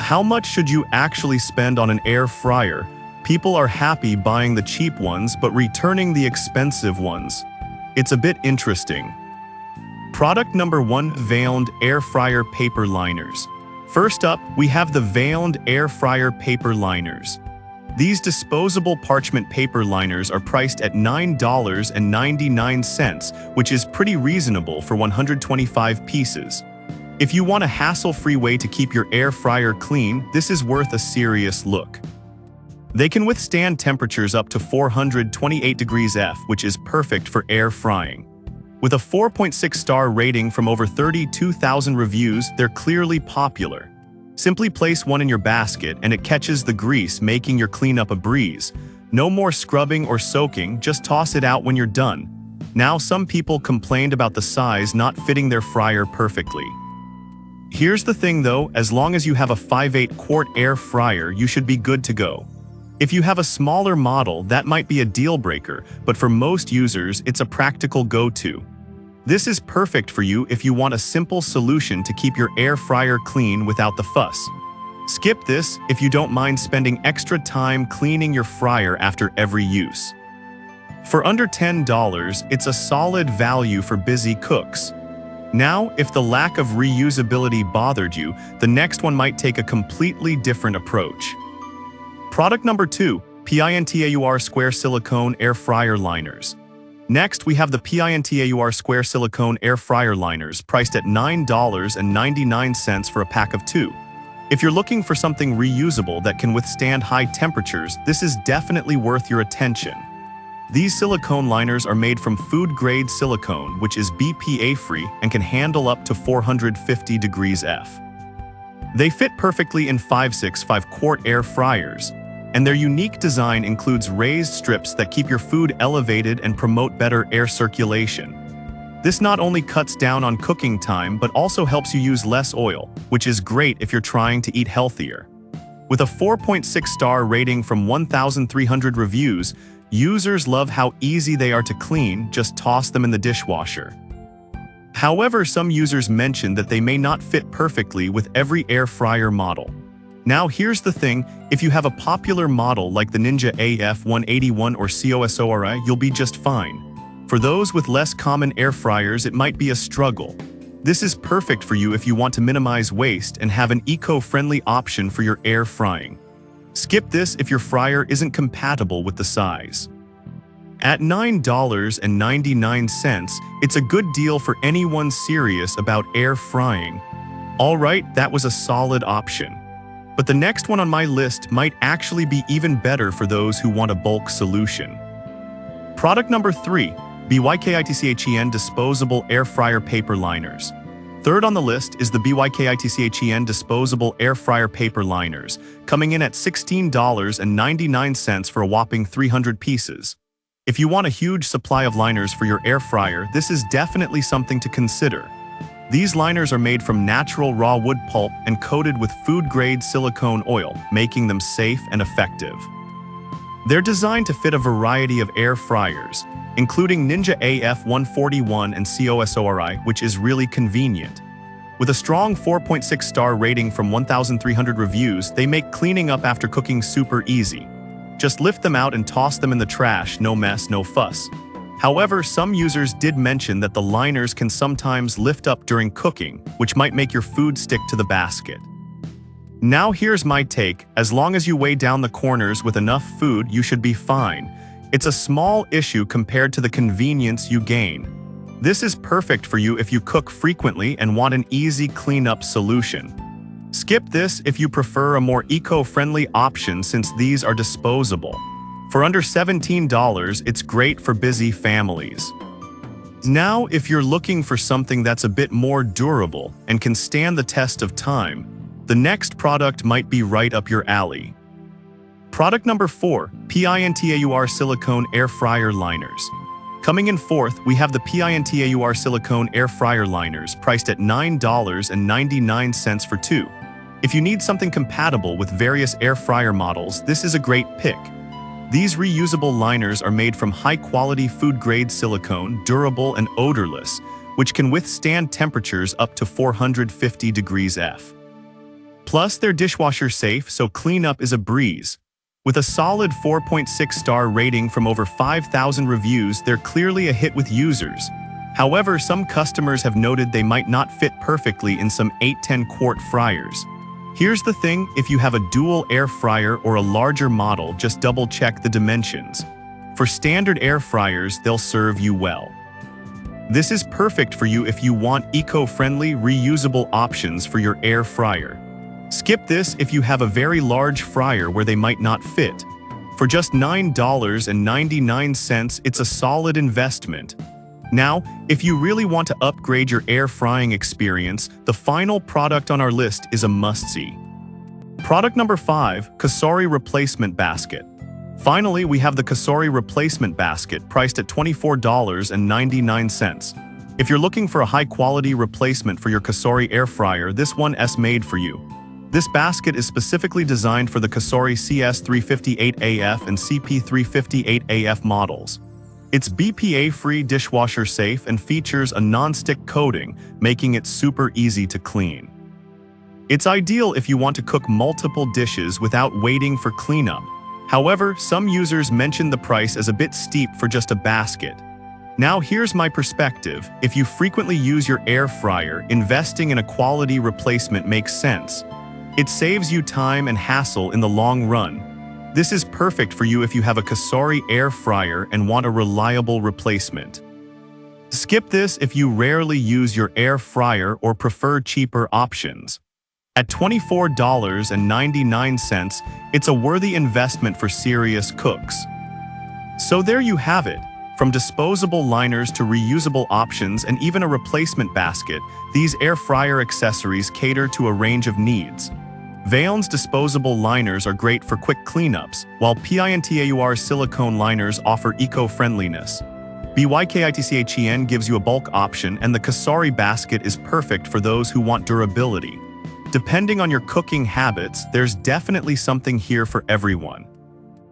How much should you actually spend on an air fryer? People are happy buying the cheap ones but returning the expensive ones. It's a bit interesting. Product number 1: Vaillant Air Fryer Paper Liners. First up, we have the Vaillant Air Fryer Paper Liners. These disposable parchment paper liners are priced at $9.99, which is pretty reasonable for 125 pieces. If you want a hassle-free way to keep your air fryer clean, this is worth a serious look. They can withstand temperatures up to 428 degrees F, which is perfect for air frying. With a 4.6-star rating from over 32,000 reviews, they're clearly popular. Simply place one in your basket and it catches the grease, making your cleanup a breeze. No more scrubbing or soaking, just toss it out when you're done. Now, some people complained about the size not fitting their fryer perfectly. Here's the thing though, as long as you have a 5/8 quart air fryer, you should be good to go. If you have a smaller model, that might be a deal breaker, but for most users, it's a practical go-to. This is perfect for you if you want a simple solution to keep your air fryer clean without the fuss. Skip this if you don't mind spending extra time cleaning your fryer after every use. For under $10, it's a solid value for busy cooks. Now, if the lack of reusability bothered you, the next one might take a completely different approach. Product number 2: PINTAUR Square Silicone Air Fryer Liners. Next, we have the PINTAUR Square Silicone Air Fryer Liners, priced at $9.99 for a pack of 2. If you're looking for something reusable that can withstand high temperatures, this is definitely worth your attention. These silicone liners are made from food-grade silicone, which is BPA-free and can handle up to 450 degrees F. They fit perfectly in 5/6 5-quart air fryers, and their unique design includes raised strips that keep your food elevated and promote better air circulation. This not only cuts down on cooking time but also helps you use less oil, which is great if you're trying to eat healthier. With a 4.6-star rating from 1,300 reviews, users love how easy they are to clean, just toss them in the dishwasher. However, some users mention that they may not fit perfectly with every air fryer model. Now here's the thing, if you have a popular model like the Ninja AF181 or Cosori, you'll be just fine. For those with less common air fryers, it might be a struggle. This is perfect for you if you want to minimize waste and have an eco-friendly option for your air frying. Skip this if your fryer isn't compatible with the size. At $9.99, it's a good deal for anyone serious about air frying. Alright, that was a solid option. But the next one on my list might actually be even better for those who want a bulk solution. Product number 3: BYKITCHEN Disposable Air Fryer Paper Liners. Third on the list is the BYKITCHEN Disposable Air Fryer Paper Liners, coming in at $16.99 for a whopping 300 pieces. If you want a huge supply of liners for your air fryer, this is definitely something to consider. These liners are made from natural raw wood pulp and coated with food-grade silicone oil, making them safe and effective. They're designed to fit a variety of air fryers, including Ninja AF141 and Cosori, which is really convenient. With a strong 4.6-star rating from 1,300 reviews, they make cleaning up after cooking super easy. Just lift them out and toss them in the trash, no mess, no fuss. However, some users did mention that the liners can sometimes lift up during cooking, which might make your food stick to the basket. Now here's my take: as long as you weigh down the corners with enough food, you should be fine. It's a small issue compared to the convenience you gain. This is perfect for you if you cook frequently and want an easy cleanup solution. Skip this if you prefer a more eco-friendly option, since these are disposable. For under $17, it's great for busy families. Now, if you're looking for something that's a bit more durable and can stand the test of time, the next product might be right up your alley. Product number 4: PINTAUR Silicone Air Fryer Liners. Coming in fourth, we have the PINTAUR Silicone Air Fryer Liners, priced at $9.99 for 2. If you need something compatible with various air fryer models, this is a great pick. These reusable liners are made from high-quality food-grade silicone, durable and odorless, which can withstand temperatures up to 450 degrees F. Plus, they're dishwasher safe, so cleanup is a breeze. With a solid 4.6-star rating from over 5,000 reviews, they're clearly a hit with users. However, some customers have noted they might not fit perfectly in some 8-10-quart fryers. Here's the thing, if you have a dual air fryer or a larger model, just double-check the dimensions. For standard air fryers, they'll serve you well. This is perfect for you if you want eco-friendly, reusable options for your air fryer. Skip this if you have a very large fryer where they might not fit. For just $9.99, it's a solid investment. Now, if you really want to upgrade your air frying experience, the final product on our list is a must-see. Product number 5, Cosori Replacement Basket. Finally, we have the Cosori Replacement Basket, priced at $24.99. If you're looking for a high-quality replacement for your Cosori air fryer, this one is made for you. This basket is specifically designed for the Cosori CS358AF and CP358AF models. It's BPA-free, dishwasher safe, and features a non-stick coating, making it super easy to clean. It's ideal if you want to cook multiple dishes without waiting for cleanup. However, some users mention the price as a bit steep for just a basket. Now here's my perspective. If you frequently use your air fryer, investing in a quality replacement makes sense. It saves you time and hassle in the long run. This is perfect for you if you have a Cosori air fryer and want a reliable replacement. Skip this if you rarely use your air fryer or prefer cheaper options. At $24.99, it's a worthy investment for serious cooks. So there you have it. From disposable liners to reusable options and even a replacement basket, these air fryer accessories cater to a range of needs. Vaillan's disposable liners are great for quick cleanups, while Pintaur's silicone liners offer eco-friendliness. Bykitchen gives you a bulk option, and the Cosori basket is perfect for those who want durability. Depending on your cooking habits, there's definitely something here for everyone.